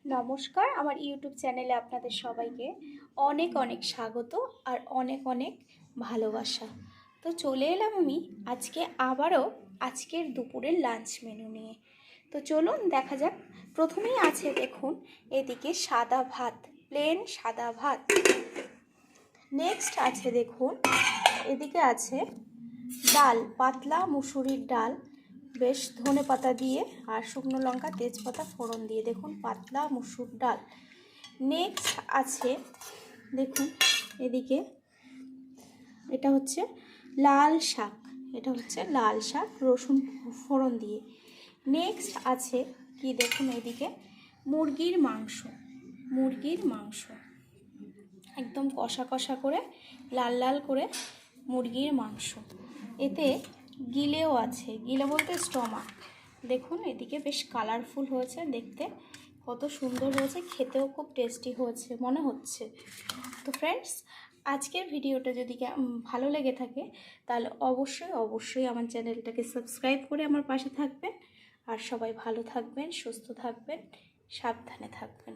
নমস্কার, আমার ইউটিউব চ্যানেলে আপনাদের সবাইকে অনেক অনেক স্বাগত আর অনেক অনেক ভালোবাসা। তো চলে এলাম আমি আজকে আবারও আজকের দুপুরের লাঞ্চ মেনু নিয়ে। তো চলুন দেখা যাক। প্রথমেই আছে দেখুন এদিকে সাদা ভাত, প্লেন সাদা ভাত। নেক্সট আছে দেখুন এদিকে আছে ডাল, পাতলা মুসুরির ডাল, বেশ ধনে পাতা দিয়ে আর শুকনো লঙ্কা তেজপাতা ফোড়ন দিয়ে দেখুন পাতলা মুসুর ডাল। নেক্সট আছে দেখুন এদিকে এটা হচ্ছে লাল শাক, লাল শাক রসুন ফোড়ন দিয়ে। নেক্সট আছে কি দেখুন এদিকে মুরগির মাংস একদম কষা কষা করে লাল লাল করে মুরগির মাংস। এতে গিলেও আছে, গিলে বলতে স্টমাক। দেখুন এদিকে বেশ কালারফুল হয়েছে, দেখতে কত সুন্দর হয়েছে, খেতেও খুব টেস্টি হয়েছে মনে হচ্ছে। তো ফ্রেন্ডস, আজকের ভিডিওটা যদি ভালো লেগে থাকে তাহলে অবশ্যই আমার চ্যানেলটাকে সাবস্ক্রাইব করে আমার পাশে থাকবেন। আর সবাই ভালো থাকবেন, সুস্থ থাকবেন, সাবধানে থাকবেন।